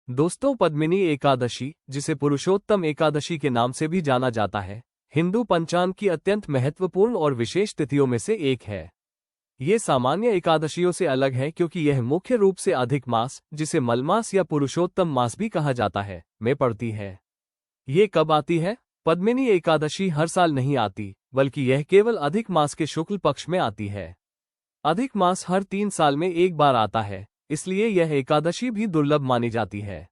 दोस्तों, पद्मिनी एकादशी, जिसे पुरुषोत्तम एकादशी के नाम से भी जाना जाता है, हिंदू पंचांग की अत्यंत महत्वपूर्ण और विशेष तिथियों में से एक है। ये सामान्य एकादशियों से अलग है क्योंकि यह मुख्य रूप से अधिक मास, जिसे मलमास या पुरुषोत्तम मास भी कहा जाता है, में पड़ती है। ये कब आती है? पद्मिनी एकादशी हर साल नहीं आती, बल्कि यह केवल अधिक मास के शुक्ल पक्ष में आती है। अधिक मास हर 3 साल में एक बार आता है, इसलिए यह एकादशी भी दुर्लभ मानी जाती है।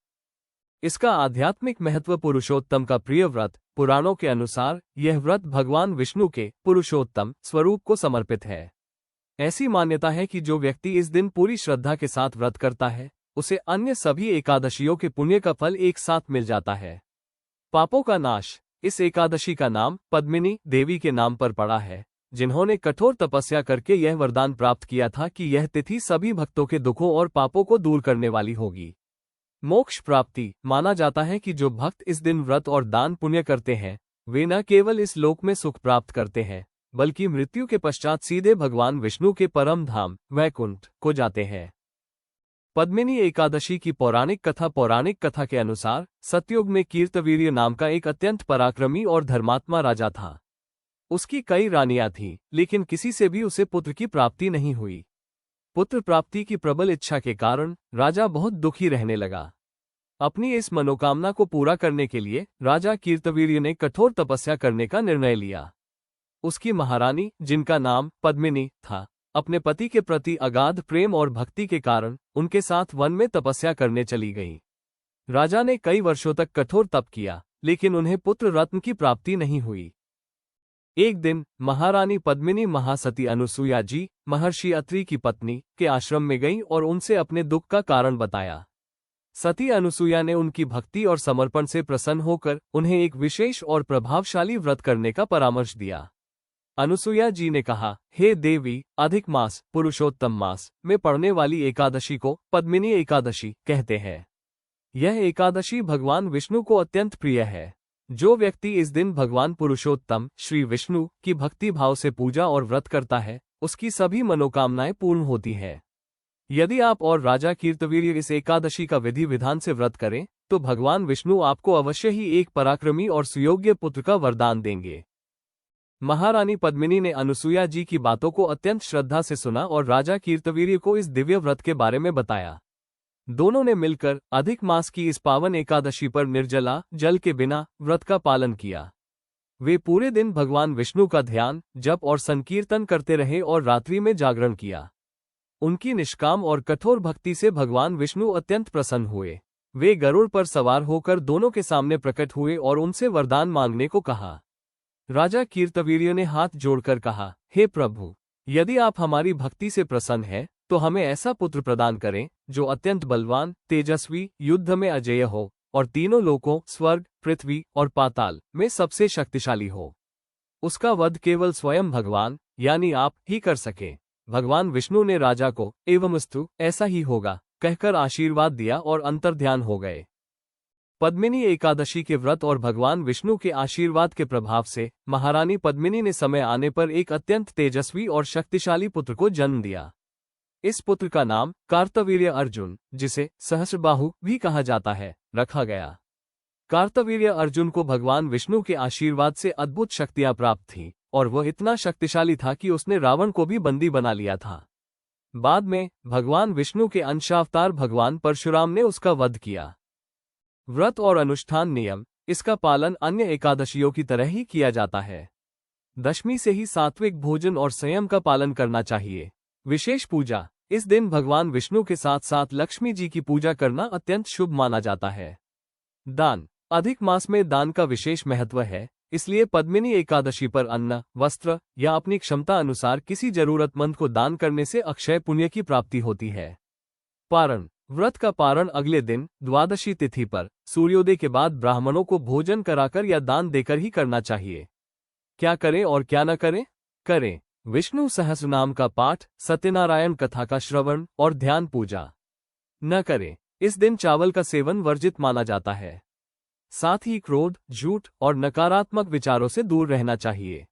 इसका आध्यात्मिक महत्व पुरुषोत्तम का प्रिय व्रत। पुराणों के अनुसार यह व्रत भगवान विष्णु के पुरुषोत्तम स्वरूप को समर्पित है। ऐसी मान्यता है कि जो व्यक्ति इस दिन पूरी श्रद्धा के साथ व्रत करता है, उसे अन्य सभी एकादशियों के पुण्य का फल एक साथ मिल जाता है। पापों का नाश। इस एकादशी का नाम पद्मिनी देवी के नाम पर पड़ा है, जिन्होंने कठोर तपस्या करके यह वरदान प्राप्त किया था कि यह तिथि सभी भक्तों के दुखों और पापों को दूर करने वाली होगी। मोक्ष प्राप्ति। माना जाता है कि जो भक्त इस दिन व्रत और दान पुण्य करते हैं, वे न केवल इस लोक में सुख प्राप्त करते हैं, बल्कि मृत्यु के पश्चात सीधे भगवान विष्णु के परम धाम वैकुंठ को जाते हैं। पद्मिनी एकादशी की पौराणिक कथा के अनुसार सतयुग में कीर्तवीर्य नाम का एक अत्यंत पराक्रमी और धर्मात्मा राजा था। उसकी कई रानियां थीं, लेकिन किसी से भी उसे पुत्र की प्राप्ति नहीं हुई। पुत्र प्राप्ति की प्रबल इच्छा के कारण राजा बहुत दुखी रहने लगा। अपनी इस मनोकामना को पूरा करने के लिए राजा कीर्तवीर्य ने कठोर तपस्या करने का निर्णय लिया। उसकी महारानी, जिनका नाम पद्मिनी था, अपने पति के प्रति अगाध प्रेम और भक्ति के कारण उनके साथ वन में तपस्या करने चली गई। राजा ने कई वर्षों तक कठोर तप किया, लेकिन उन्हें पुत्र रत्न की प्राप्ति नहीं हुई। एक दिन महारानी पद्मिनी महासती अनुसुया जी, महर्षि अत्रि की पत्नी, के आश्रम में गईं और उनसे अपने दुख का कारण बताया। सती अनुसुया ने उनकी भक्ति और समर्पण से प्रसन्न होकर उन्हें एक विशेष और प्रभावशाली व्रत करने का परामर्श दिया। अनुसुया जी ने कहा, हे देवी, अधिक मास पुरुषोत्तम मास में पड़ने वाली एकादशी को पद्मिनी एकादशी कहते हैं। यह एकादशी भगवान विष्णु को अत्यंत प्रिय है। जो व्यक्ति इस दिन भगवान पुरुषोत्तम श्री विष्णु की भक्ति भाव से पूजा और व्रत करता है, उसकी सभी मनोकामनाएं पूर्ण होती हैं। यदि आप और राजा कीर्तवीर्य इस एकादशी का विधि विधान से व्रत करें, तो भगवान विष्णु आपको अवश्य ही एक पराक्रमी और सुयोग्य पुत्र का वरदान देंगे। महारानी पद्मिनी ने अनुसुया जी की बातों को अत्यंत श्रद्धा से सुना और राजा कीर्तवीर्य को इस दिव्य व्रत के बारे में बताया। दोनों ने मिलकर अधिक मास की इस पावन एकादशी पर निर्जला जल के बिना व्रत का पालन किया। वे पूरे दिन भगवान विष्णु का ध्यान, जप और संकीर्तन करते रहे और रात्रि में जागरण किया। उनकी निष्काम और कठोर भक्ति से भगवान विष्णु अत्यंत प्रसन्न हुए। वे गरुड़ पर सवार होकर दोनों के सामने प्रकट हुए और उनसे वरदान मांगने को कहा। राजा कीर्तवीर्य ने हाथ जोड़कर कहा, हे प्रभु, यदि आप हमारी भक्ति से प्रसन्न हैं, तो हमें ऐसा पुत्र प्रदान करें जो अत्यंत बलवान, तेजस्वी, युद्ध में अजेय हो और तीनों लोकों स्वर्ग, पृथ्वी और पाताल में सबसे शक्तिशाली हो। उसका वध केवल स्वयं भगवान यानी आप ही कर सके। भगवान विष्णु ने राजा को एवमस्तु ऐसा ही होगा कहकर आशीर्वाद दिया और अंतर्ध्यान हो गए। पद्मिनी एकादशी के व्रत और भगवान विष्णु के आशीर्वाद के प्रभाव से महारानी पद्मिनी ने समय आने पर एक अत्यंत तेजस्वी और शक्तिशाली पुत्र को जन्म दिया। इस पुत्र का नाम कार्तवीर्य अर्जुन, जिसे सहस्रबाहु भी कहा जाता है, रखा गया। कार्तवीर्य अर्जुन को भगवान विष्णु के आशीर्वाद से अद्भुत शक्तियां प्राप्त थीं और वह इतना शक्तिशाली था कि उसने रावण को भी बंदी बना लिया था। बाद में भगवान विष्णु के अंशावतार भगवान परशुराम ने उसका वध किया। व्रत और अनुष्ठान नियम। इसका पालन अन्य एकादशियों की तरह ही किया जाता है। दशमी से ही सात्विक भोजन और संयम का पालन करना चाहिए। विशेष पूजा। इस दिन भगवान विष्णु के साथ साथ लक्ष्मी जी की पूजा करना अत्यंत शुभ माना जाता है। दान। अधिक मास में दान का विशेष महत्व है, इसलिए पद्मिनी एकादशी पर अन्न, वस्त्र या अपनी क्षमता अनुसार किसी जरूरतमंद को दान करने से अक्षय पुण्य की प्राप्ति होती है। पारण। व्रत का पारण अगले दिन द्वादशी तिथि पर सूर्योदय के बाद ब्राह्मणों को भोजन कराकर या दान देकर ही करना चाहिए। क्या करें और क्या न करें? करें विष्णु सहस्रनाम का पाठ, सत्यनारायण कथा का श्रवण और ध्यान पूजा। न करें। इस दिन चावल का सेवन वर्जित माना जाता है। साथ ही क्रोध, झूठ और नकारात्मक विचारों से दूर रहना चाहिए।